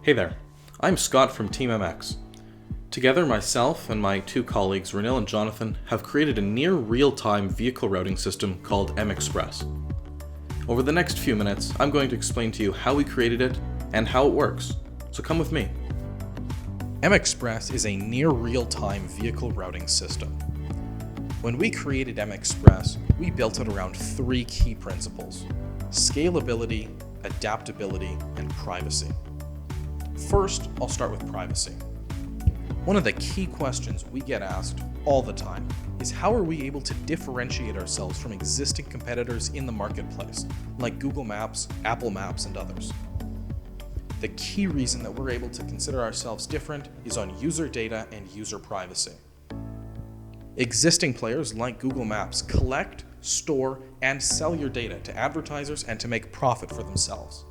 Hey there, I'm Scott from Team MX. Together, myself and my two colleagues, Renil and Jonathan, have created a near real-time vehicle routing system called mxpress. Over the next few minutes, I'm going to explain to you how we created it and how it works, so come with me. mxpress is a near real-time vehicle routing system. When we created mxpress, we built it around three key principles: scalability, adaptability, and privacy. First, I'll start with privacy. One of the key questions we get asked all the time is how are we able to differentiate ourselves from existing competitors in the marketplace, like Google Maps, Apple Maps, and others. The key reason that we're able to consider ourselves different is on user data and user privacy. Existing players like Google Maps collect, store, and sell your data to advertisers and to make profit for themselves.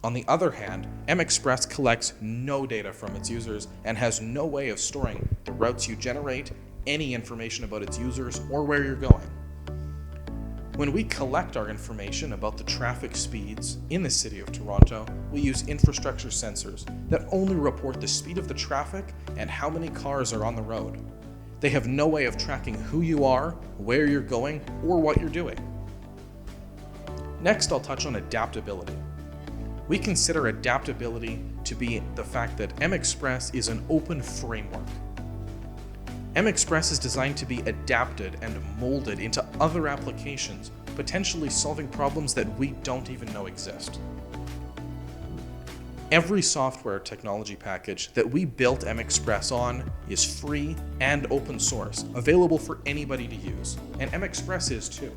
On the other hand, mxpress collects no data from its users and has no way of storing the routes you generate, any information about its users, or where you're going. When we collect our information about the traffic speeds in the city of Toronto, we use infrastructure sensors that only report the speed of the traffic and how many cars are on the road. They have no way of tracking who you are, where you're going, or what you're doing. Next, I'll touch on adaptability. We consider adaptability to be the fact that mxpress is an open framework. mxpress is designed to be adapted and molded into other applications, potentially solving problems that we don't even know exist. Every software technology package that we built mxpress on is free and open source, available for anybody to use, and mxpress is too.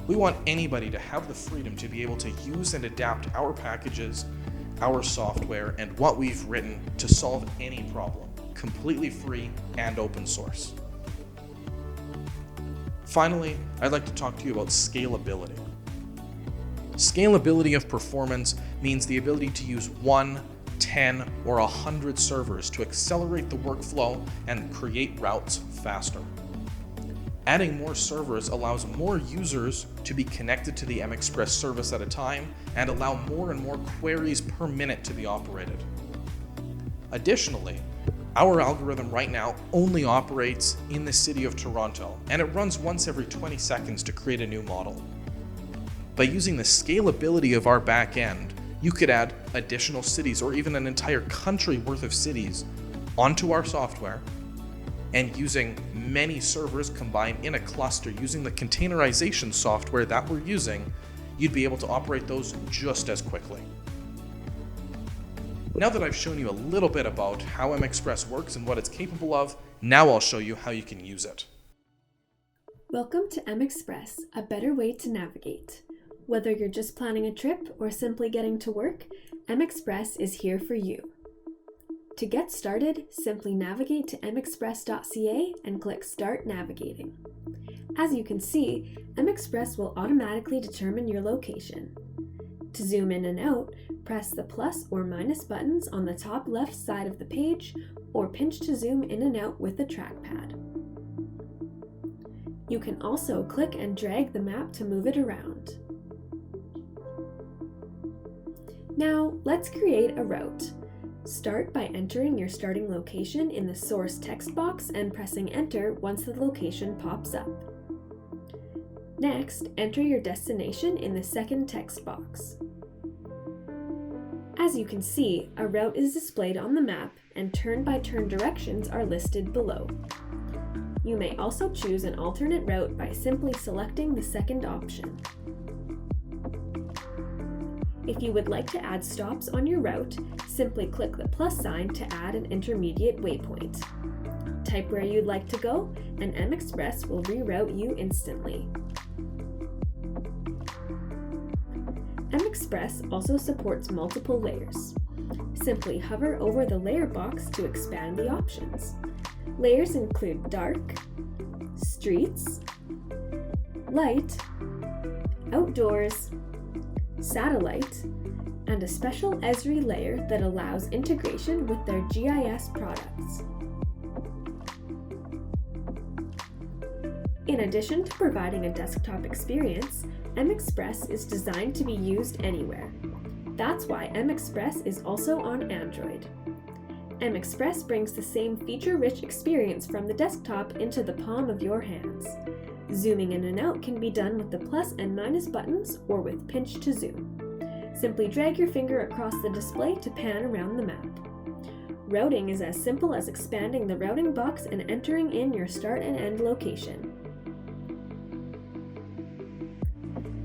We want anybody to have the freedom to be able to use and adapt our packages, our software, and what we've written to solve any problem, completely free and open source. Finally, I'd like to talk to you about scalability. Scalability of performance means the ability to use 1, 10, or 100 servers to accelerate the workflow and create routes faster. Adding more servers allows more users to be connected to the mxpress service at a time and allow more and more queries per minute to be operated. Additionally, our algorithm right now only operates in the city of Toronto, and it runs once every 20 seconds to create a new model. By using the scalability of our backend, you could add additional cities or even an entire country worth of cities onto our software, and using many servers combined in a cluster using the containerization software that we're using, you'd be able to operate those just as quickly. Now that I've shown you a little bit about how mxpress works and what it's capable of, now I'll show you how you can use it. Welcome to mxpress, a better way to navigate. Whether you're just planning a trip or simply getting to work, mxpress is here for you. To get started, simply navigate to mxpress.ca and click Start Navigating. As you can see, mxpress will automatically determine your location. To zoom in and out, press the plus or minus buttons on the top left side of the page, or pinch to zoom in and out with the trackpad. You can also click and drag the map to move it around. Now, let's create a route. Start by entering your starting location in the source text box and pressing enter once the location pops up. Next, enter your destination in the second text box. As you can see, a route is displayed on the map and turn-by-turn directions are listed below. You may also choose an alternate route by simply selecting the second option. If you would like to add stops on your route, simply click the plus sign to add an intermediate waypoint. Type where you'd like to go, and mxpress will reroute you instantly. mxpress also supports multiple layers. Simply hover over the layer box to expand the options. Layers include dark, streets, light, outdoors, satellite, and a special Esri layer that allows integration with their GIS products. In addition to providing a desktop experience, mxpress is designed to be used anywhere. That's why mxpress is also on Android. mxpress brings the same feature-rich experience from the desktop into the palm of your hands. Zooming in and out can be done with the plus and minus buttons or with pinch to zoom. Simply drag your finger across the display to pan around the map. Routing is as simple as expanding the routing box and entering in your start and end location.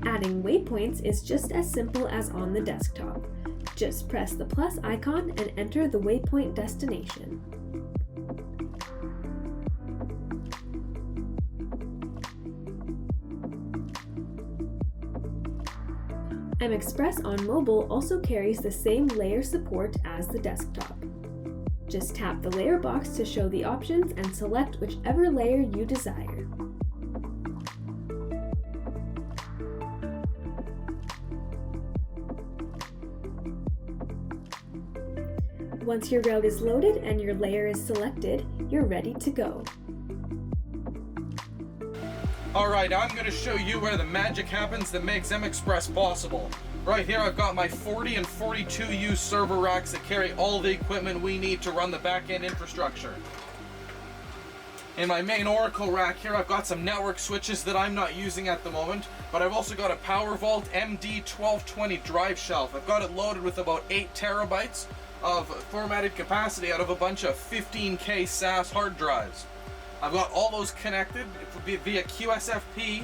Adding waypoints is just as simple as on the desktop. Just press the plus icon and enter the waypoint destination. mxpress on mobile also carries the same layer support as the desktop. Just tap the layer box to show the options and select whichever layer you desire. Once your route is loaded and your layer is selected, you're ready to go. Alright, now I'm going to show you where the magic happens that makes mxpress possible. Right here I've got my 40 and 42U server racks that carry all the equipment we need to run the back-end infrastructure. In my main Oracle rack here I've got some network switches that I'm not using at the moment, but I've also got a PowerVault MD1220 drive shelf. I've got it loaded with about 8 terabytes of formatted capacity out of a bunch of 15K SAS hard drives. I've got all those connected via QSFP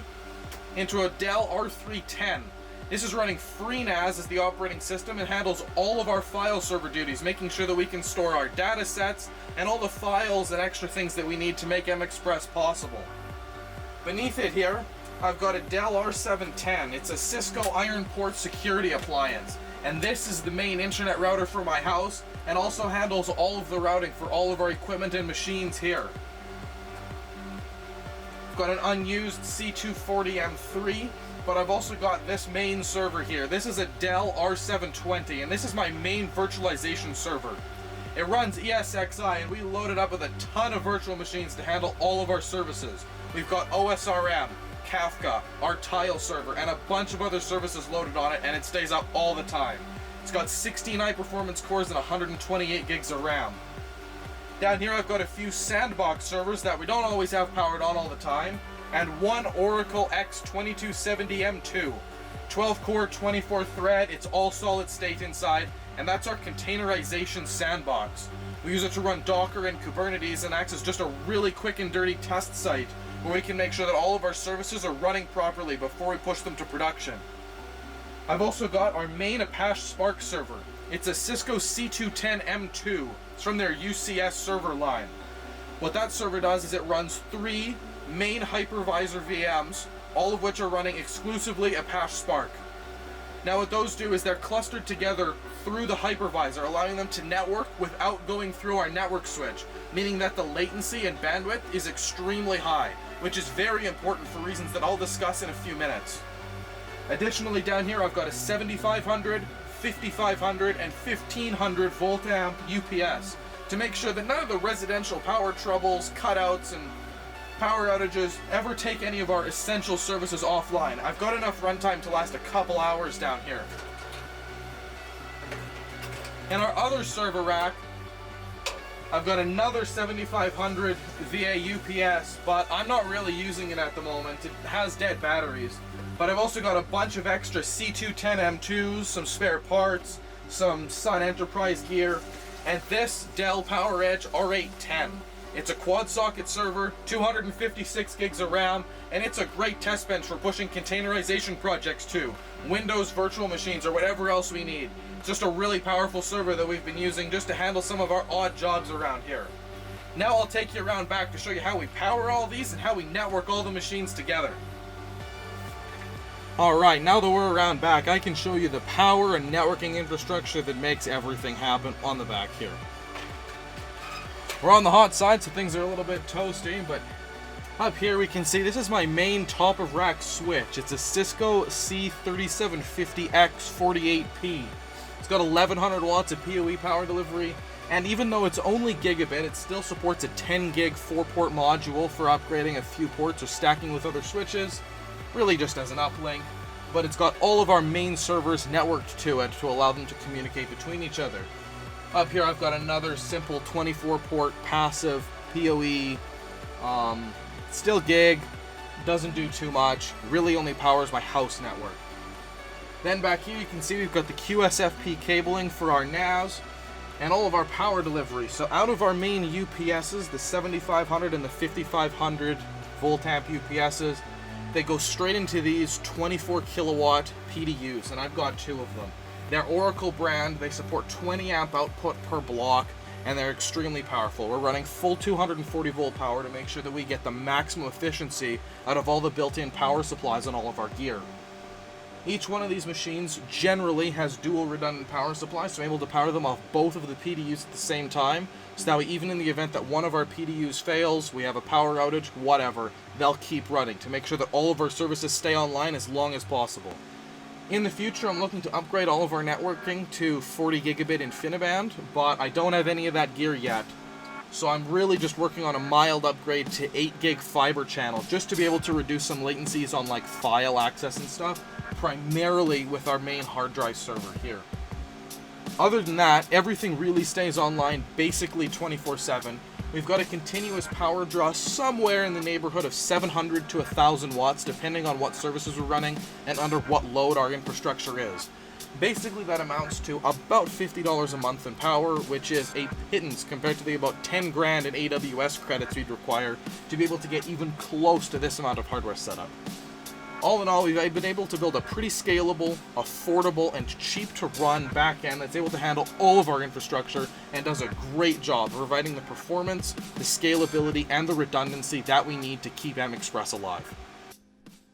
into a Dell R310. This is running FreeNAS as the operating system and handles all of our file server duties, making sure that we can store our data sets and all the files and extra things that we need to make mxpress possible. Beneath it here, I've got a Dell R710. It's a Cisco Iron Port security appliance, and this is the main internet router for my house and also handles all of the routing for all of our equipment and machines here. Got an unused C240M3, but I've also got this main server here. This is a Dell R720, and this is my main virtualization server. It runs ESXi, and we load it up with a ton of virtual machines to handle all of our services. We've got OSRM, Kafka, our tile server, and a bunch of other services loaded on it, and it stays up all the time. It's got 16 high-performance cores and 128 gigs of RAM. Down here I've got a few sandbox servers that we don't always have powered on all the time, and one Oracle X2270M2. 12 core, 24 thread, it's all solid state inside, and that's our containerization sandbox. We use it to run Docker and Kubernetes and acts as just a really quick and dirty test site where we can make sure that all of our services are running properly before we push them to production. I've also got our main Apache Spark server. It's a Cisco C210M2. It's from their UCS server line. What that server does is it runs 3 main hypervisor VMs, all of which are running exclusively Apache Spark. Now what those do is they're clustered together through the hypervisor, allowing them to network without going through our network switch, meaning that the latency and bandwidth is extremely high, which is very important for reasons that I'll discuss in a few minutes. Additionally, down here I've got a 7500, 5500 and 1500 volt amp UPS to make sure that none of the residential power troubles, cutouts, and power outages ever take any of our essential services offline. I've got enough runtime to last a couple hours down here. In our other server rack, I've got another 7500 VA UPS, but I'm not really using it at the moment. It has dead batteries. But I've also got a bunch of extra C210M2s, some spare parts, some Sun Enterprise gear, and this Dell PowerEdge R810. It's a quad socket server, 256 gigs of RAM, and it's a great test bench for pushing containerization projects to, Windows virtual machines, or whatever else we need. It's just a really powerful server that we've been using just to handle some of our odd jobs around here. Now I'll take you around back to show you how we power all these and how we network all the machines together. Alright, now that we're around back, I can show you the power and networking infrastructure that makes everything happen on the back here. We're on the hot side, so things are a little bit toasty, but up here we can see this is my main top of rack switch. It's a Cisco C3750X48P. It's got 1100 watts of PoE power delivery, and even though it's only gigabit, it still supports a 10 gig 4-port module for upgrading a few ports or stacking with other switches, really just as an uplink. but it's got all of our main servers networked to it to allow them to communicate between each other. Up here I've got another simple 24-port passive PoE, still gig, doesn't do too much, really only powers my house network. Then back here you can see we've got the QSFP cabling for our NAS and all of our power delivery. So out of our main UPSs, the 7500 and the 5500 volt amp UPSs, they go straight into these 24 kilowatt PDUs, and I've got two of them. They're Oracle brand, they support 20 amp output per block, and they're extremely powerful. We're running full 240 volt power to make sure that we get the maximum efficiency out of all the built-in power supplies on all of our gear. Each one of these machines generally has dual redundant power supplies, so I'm able to power them off both of the PDUs at the same time. So that way, even in the event that one of our PDUs fails, we have a power outage, whatever, they'll keep running to make sure that all of our services stay online as long as possible. In the future, I'm looking to upgrade all of our networking to 40 gigabit InfiniBand, but I don't have any of that gear yet. So I'm really just working on a mild upgrade to 8 gig fiber channel, just to be able to reduce some latencies on like file access and stuff, primarily with our main hard drive server here. Other than that, everything really stays online basically 24/7. We've got a continuous power draw somewhere in the neighborhood of 700 to 1,000 watts, depending on what services we're running and under what load our infrastructure is. Basically, that amounts to about $50 a month in power, which is a pittance compared to the about 10 grand in AWS credits we'd require to be able to get even close to this amount of hardware setup. All in all, we've been able to build a pretty scalable, affordable, and cheap-to-run backend that's able to handle all of our infrastructure and does a great job providing the performance, the scalability, and the redundancy that we need to keep mxpress alive.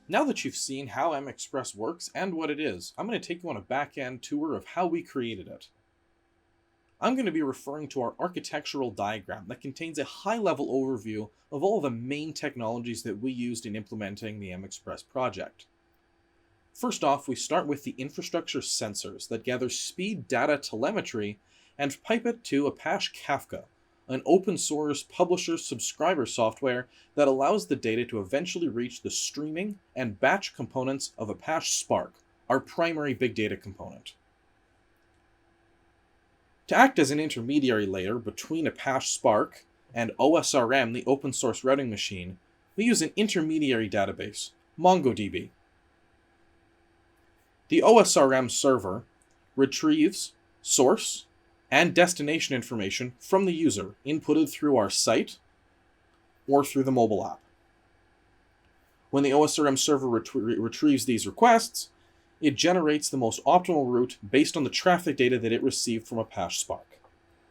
Now that you've seen how mxpress works and what it is, I'm going to take you on a back-end tour of how we created it. I'm going to be referring to our architectural diagram that contains a high-level overview of all the main technologies that we used in implementing the mxpress project. First off, we start with the infrastructure sensors that gather speed data telemetry and pipe it to Apache Kafka, an open-source publisher-subscriber software that allows the data to eventually reach the streaming and batch components of Apache Spark, our primary big data component. To act as an intermediary layer between Apache Spark and OSRM, the open-source routing machine, we use an intermediary database, MongoDB. The OSRM server retrieves source and destination information from the user inputted through our site or through the mobile app. When the OSRM server retrieves these requests, it generates the most optimal route based on the traffic data that it received from Apache Spark.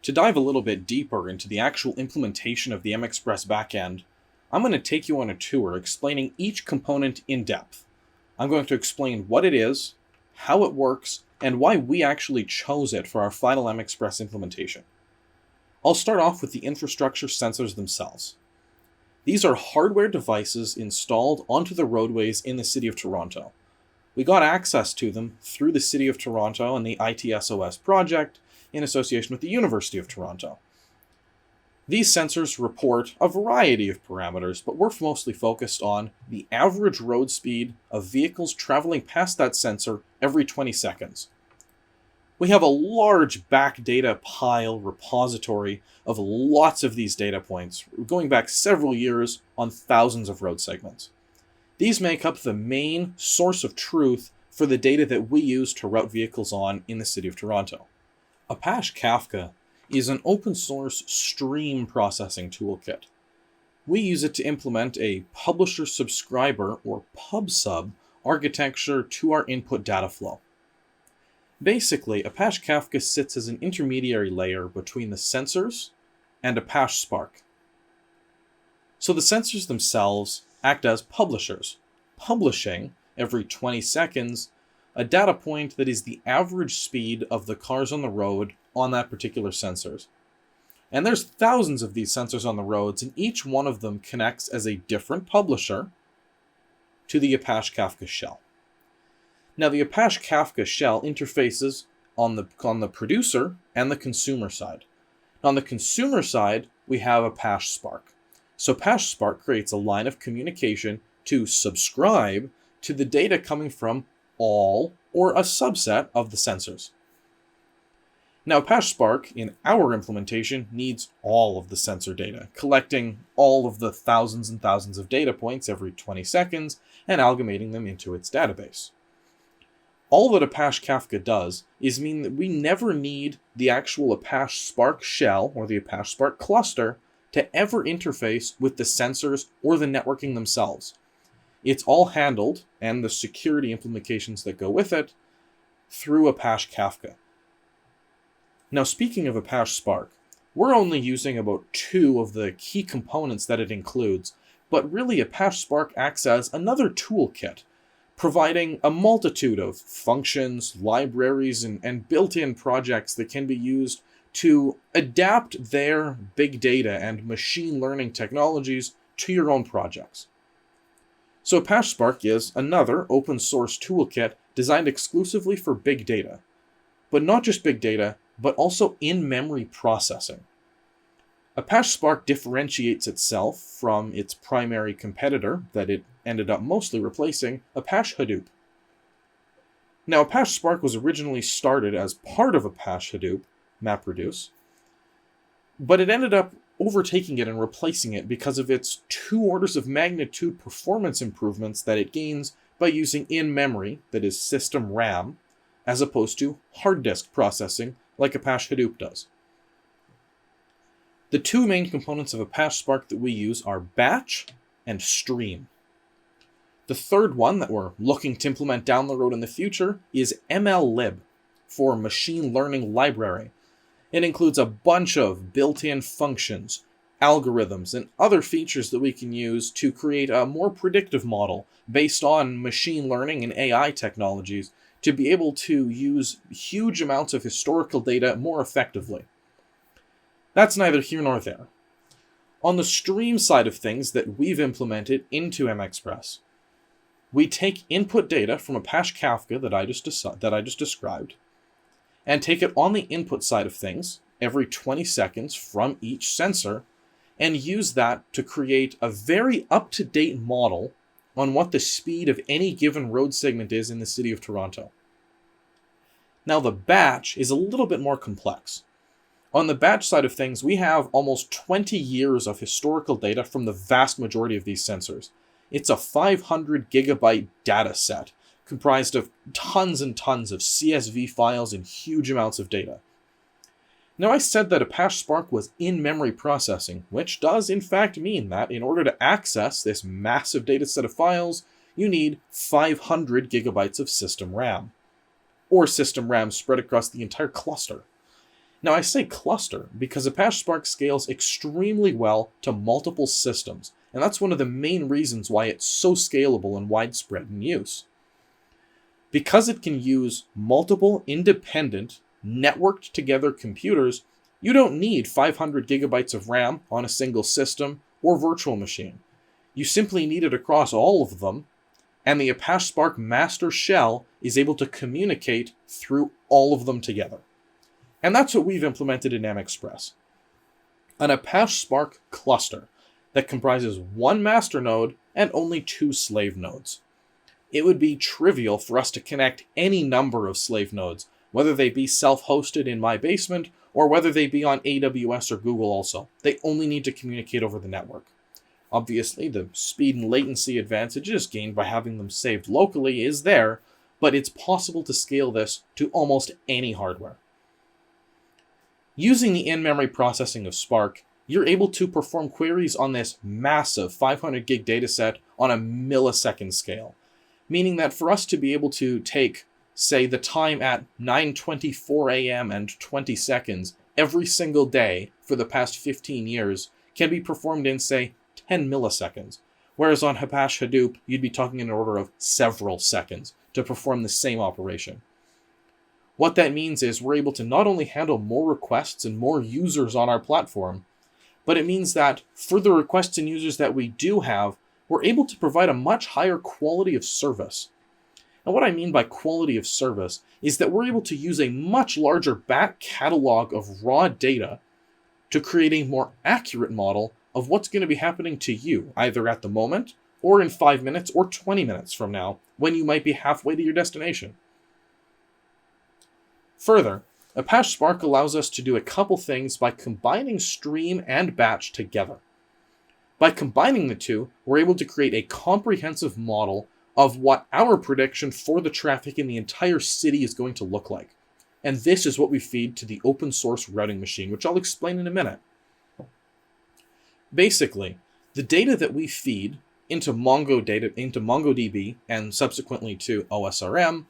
To dive a little bit deeper into the actual implementation of the mxpress backend, I'm going to take you on a tour explaining each component in depth. I'm going to explain what it is, how it works, and why we actually chose it for our final mxpress implementation. I'll start off with the infrastructure sensors themselves. These are hardware devices installed onto the roadways in the city of Toronto. We got access to them through the City of Toronto and the ITSOS project in association with the University of Toronto. These sensors report a variety of parameters, but we're mostly focused on the average road speed of vehicles traveling past that sensor every 20 seconds. We have a large back data pile repository of lots of these data points, going back several years on thousands of road segments. These make up the main source of truth for the data that we use to route vehicles on in the City of Toronto. Apache Kafka is an open-source stream processing toolkit. We use it to implement a publisher-subscriber, or pub-sub, architecture to our input data flow. Basically, Apache Kafka sits as an intermediary layer between the sensors and Apache Spark. So the sensors themselves act as publishers, publishing, every 20 seconds, a data point that is the average speed of the cars on the road on that particular sensors. And there's thousands of these sensors on the roads, and each one of them connects as a different publisher to the Apache Kafka shell. Now, the Apache Kafka shell interfaces on the producer and the consumer side. On the consumer side, we have Apache Spark. So Apache Spark creates a line of communication to subscribe to the data coming from all or a subset of the sensors. Now, Apache Spark, in our implementation, needs all of the sensor data, collecting all of the thousands and thousands of data points every 20 seconds and amalgamating them into its database. All that Apache Kafka does is mean that we never need the actual Apache Spark shell or the Apache Spark cluster to ever interface with the sensors or the networking themselves. It's all handled, and the security implications that go with it, through Apache Kafka. Now, speaking of Apache Spark, we're only using about 2 of the key components that it includes, but really Apache Spark acts as another toolkit, providing a multitude of functions, libraries, and built-in projects that can be used to adapt their big data and machine learning technologies to your own projects. So Apache Spark is another open source toolkit designed exclusively for big data, but not just big data, but also in-memory processing. Apache Spark differentiates itself from its primary competitor that it ended up mostly replacing, Apache Hadoop. Now, Apache Spark was originally started as part of Apache Hadoop, MapReduce, but it ended up overtaking it and replacing it because of its 2 orders of magnitude performance improvements that it gains by using in-memory, that is system RAM, as opposed to hard disk processing like Apache Hadoop does. The 2 main components of Apache Spark that we use are batch and stream. The third one that we're looking to implement down the road in the future is MLlib, for Machine Learning Library. It includes a bunch of built-in functions, algorithms, and other features that we can use to create a more predictive model based on machine learning and AI technologies to be able to use huge amounts of historical data more effectively. That's neither here nor there. On the stream side of things that we've implemented into mxpress, we take input data from Apache Kafka that I just described, and take it on the input side of things every 20 seconds from each sensor, and use that to create a very up-to-date model on what the speed of any given road segment is in the city of Toronto. Now, the batch is a little bit more complex. On the batch side of things, we have almost 20 years of historical data from the vast majority of these sensors. It's a 500 gigabyte data set comprised of tons and tons of CSV files and huge amounts of data. Now, I said that Apache Spark was in-memory processing, which does in fact mean that in order to access this massive data set of files, you need 500 gigabytes of system RAM, or system RAM spread across the entire cluster. Now, I say cluster because Apache Spark scales extremely well to multiple systems, and that's one of the main reasons why it's so scalable and widespread in use. Because it can use multiple independent, networked together computers, you don't need 500 gigabytes of RAM on a single system or virtual machine. You simply need it across all of them, and the Apache Spark master shell is able to communicate through all of them together. And that's what we've implemented in mxpress. An Apache Spark cluster that comprises 1 master node and only 2 slave nodes. It would be trivial for us to connect any number of slave nodes, whether they be self-hosted in my basement or whether they be on AWS or Google also. They only need to communicate over the network. Obviously, the speed and latency advantages gained by having them saved locally is there, but it's possible to scale this to almost any hardware. Using the in-memory processing of Spark, you're able to perform queries on this massive 500 gig dataset on a millisecond scale, meaning that for us to be able to take, say, the time at 9:24 a.m. and 20 seconds every single day for the past 15 years can be performed in, say, 10 milliseconds, whereas on Apache Hadoop, you'd be talking in an order of several seconds to perform the same operation. What that means is we're able to not only handle more requests and more users on our platform, but it means that for the requests and users that we do have, we're able to provide a much higher quality of service. And what I mean by quality of service is that we're able to use a much larger back catalog of raw data to create a more accurate model of what's going to be happening to you, either at the moment or in 5 minutes or 20 minutes from now, when you might be halfway to your destination. Further, Apache Spark allows us to do a couple things by combining stream and batch together. By combining the two, we're able to create a comprehensive model of what our prediction for the traffic in the entire city is going to look like. And this is what we feed to the open source routing machine, which I'll explain in a minute. Basically, the data that we feed into MongoDB and subsequently to OSRM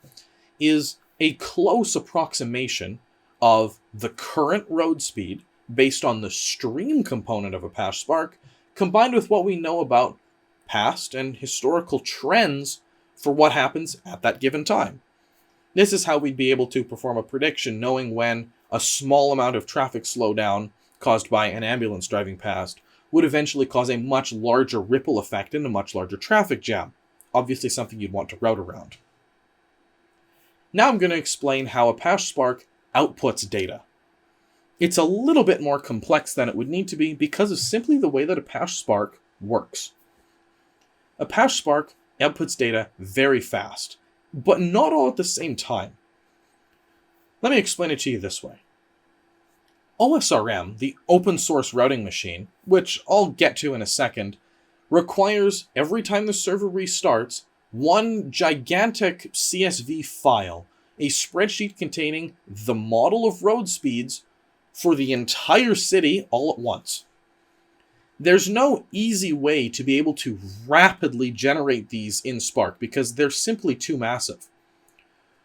is a close approximation of the current road speed based on the stream component of Apache Spark, combined with what we know about past and historical trends for what happens at that given time. This is how we'd be able to perform a prediction, knowing when a small amount of traffic slowdown caused by an ambulance driving past would eventually cause a much larger ripple effect and a much larger traffic jam. Obviously something you'd want to route around. Now I'm going to explain how Apache Spark outputs data. It's a little bit more complex than it would need to be because of simply the way that Apache Spark works. Apache Spark outputs data very fast, but not all at the same time. Let me explain it to you this way. OSRM, the open source routing machine, which I'll get to in a second, requires every time the server restarts, one gigantic CSV file, a spreadsheet containing the model of road speeds for the entire city all at once. There's no easy way to be able to rapidly generate these in Spark because they're simply too massive.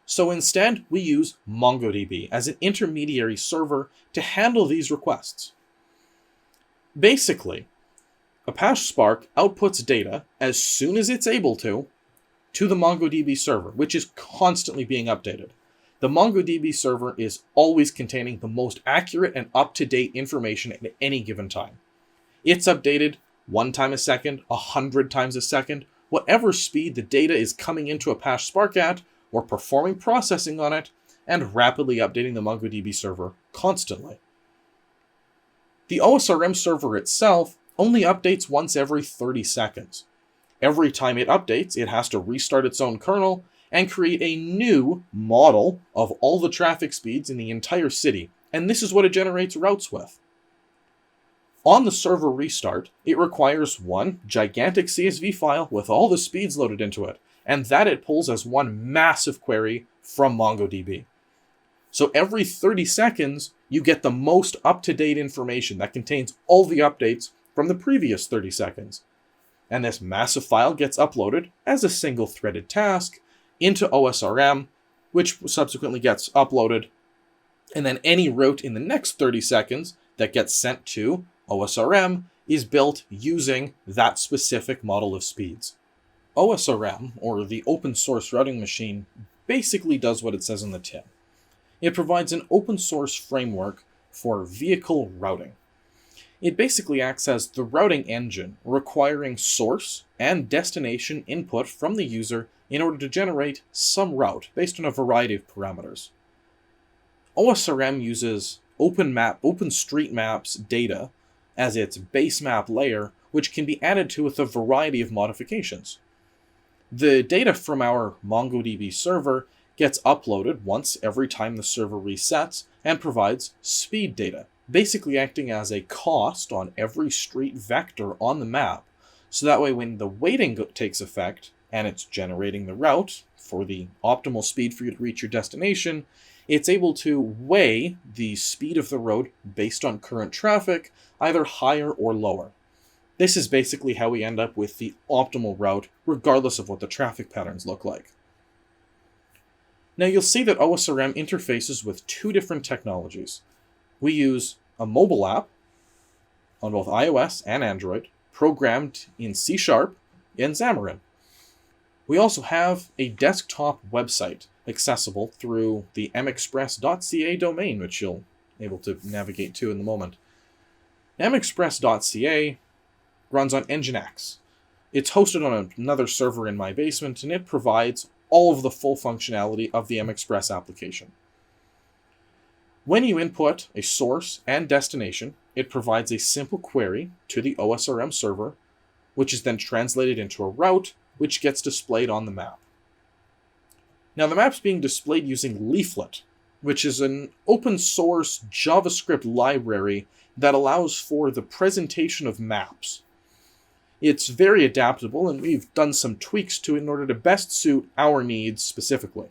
So instead, we use MongoDB as an intermediary server to handle these requests. Basically, Apache Spark outputs data as soon as it's able to the MongoDB server, which is constantly being updated. The MongoDB server is always containing the most accurate and up-to-date information at any given time. It's updated 1 time a second, 100 times a second, whatever speed the data is coming into Apache Spark at, or performing processing on it, and rapidly updating the MongoDB server constantly. The OSRM server itself only updates once every 30 seconds. Every time it updates, it has to restart its own kernel and create a new model of all the traffic speeds in the entire city, and this is what it generates routes with. On the server restart, it requires one gigantic CSV file with all the speeds loaded into it, and that it pulls as one massive query from MongoDB. So every 30 seconds, you get the most up-to-date information that contains all the updates from the previous 30 seconds. And this massive file gets uploaded as a single threaded task into OSRM, which subsequently gets uploaded, and then any route in the next 30 seconds that gets sent to OSRM is built using that specific model of speeds. OSRM, or the open source routing machine, basically does what it says on the tin. It provides an open source framework for vehicle routing. It basically acts as the routing engine, requiring source and destination input from the user in order to generate some route based on a variety of parameters. OSRM uses OpenStreetMap's data as its base map layer, which can be added to with a variety of modifications. The data from our MongoDB server gets uploaded once every time the server resets and provides speed data, basically acting as a cost on every street vector on the map, so that way when the weighting takes effect and it's generating the route for the optimal speed for you to reach your destination, it's able to weigh the speed of the road based on current traffic, either higher or lower. This is basically how we end up with the optimal route, regardless of what the traffic patterns look like. Now you'll see that OSRM interfaces with two different technologies. We use a mobile app on both iOS and Android, programmed in C# and Xamarin. We also have a desktop website accessible through the mxpress.ca domain, which you'll be able to navigate to in the moment. mxpress.ca runs on Nginx. It's hosted on another server in my basement, and it provides all of the full functionality of the mxpress application. When you input a source and destination, it provides a simple query to the OSRM server, which is then translated into a route, which gets displayed on the map. Now the map's being displayed using Leaflet, which is an open source JavaScript library that allows for the presentation of maps. It's very adaptable, and we've done some tweaks to it in order to best suit our needs specifically.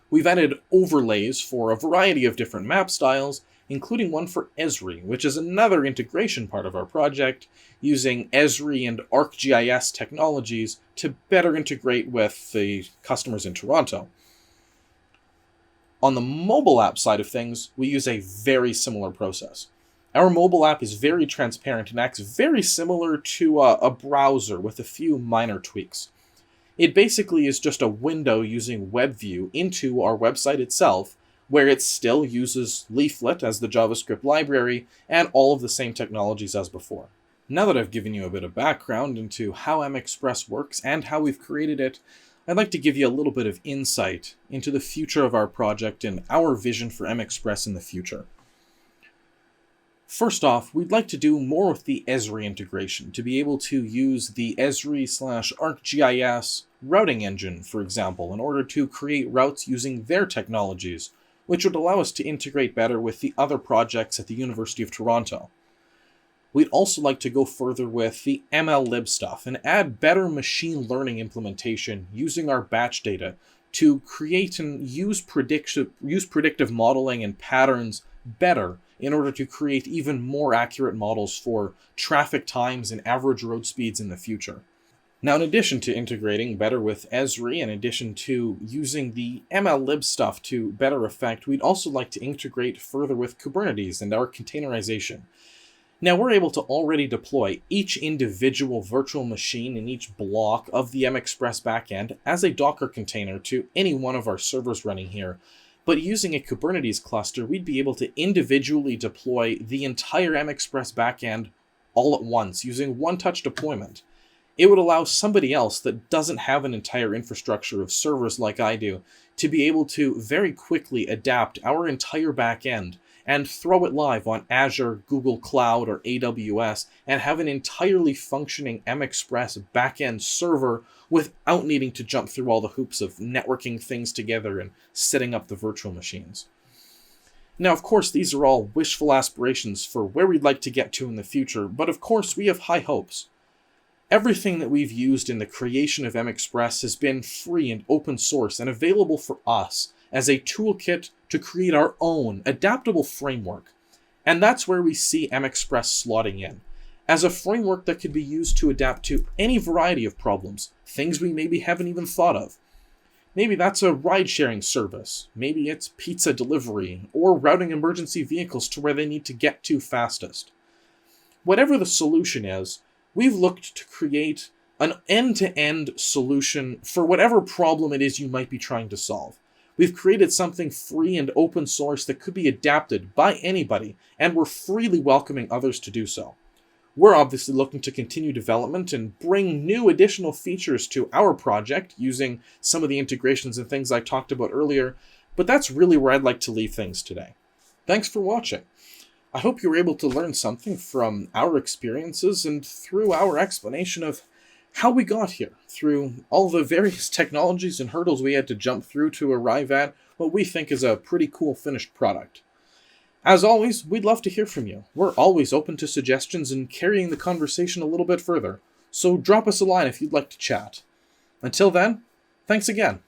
We've added overlays for a variety of different map styles, including one for Esri, which is another integration part of our project, using Esri and ArcGIS technologies to better integrate with the customers in Toronto. On the mobile app side of things, we use a very similar process. Our mobile app is very transparent and acts very similar to a browser with a few minor tweaks. It basically is just a window using WebView into our website itself, where it still uses Leaflet as the JavaScript library and all of the same technologies as before. Now that I've given you a bit of background into how mxpress works and how we've created it, I'd like to give you a little bit of insight into the future of our project and our vision for mxpress in the future. First off, we'd like to do more with the Esri integration, to be able to use the Esri/ArcGIS routing engine, for example, in order to create routes using their technologies, which would allow us to integrate better with the other projects at the University of Toronto. We'd also like to go further with the MLlib stuff and add better machine learning implementation using our batch data to create and use predictive modeling and patterns better in order to create even more accurate models for traffic times and average road speeds in the future. Now, in addition to integrating better with Esri, in addition to using the MLlib stuff to better effect, we'd also like to integrate further with Kubernetes and our containerization. Now, we're able to already deploy each individual virtual machine in each block of the mxpress backend as a Docker container to any one of our servers running here. But using a Kubernetes cluster, we'd be able to individually deploy the entire mxpress backend all at once using one-touch deployment. It would allow somebody else that doesn't have an entire infrastructure of servers like I do to be able to very quickly adapt our entire backend and throw it live on Azure, Google Cloud, or AWS, and have an entirely functioning mxpress backend server without needing to jump through all the hoops of networking things together and setting up the virtual machines. Now, of course, these are all wishful aspirations for where we'd like to get to in the future, but of course, we have high hopes. Everything that we've used in the creation of mxpress has been free and open source and available for us as a toolkit to create our own adaptable framework. And that's where we see mxpress slotting in, as a framework that could be used to adapt to any variety of problems, things we maybe haven't even thought of. Maybe that's a ride-sharing service, maybe it's pizza delivery, or routing emergency vehicles to where they need to get to fastest. Whatever the solution is, we've looked to create an end-to-end solution for whatever problem it is you might be trying to solve. We've created something free and open source that could be adapted by anybody, and we're freely welcoming others to do so. We're obviously looking to continue development and bring new additional features to our project using some of the integrations and things I talked about earlier, but that's really where I'd like to leave things today. Thanks for watching. I hope you were able to learn something from our experiences and through our explanation of how we got here, through all the various technologies and hurdles we had to jump through to arrive at what we think is a pretty cool finished product. As always, we'd love to hear from you. We're always open to suggestions and carrying the conversation a little bit further, so drop us a line if you'd like to chat. Until then, thanks again.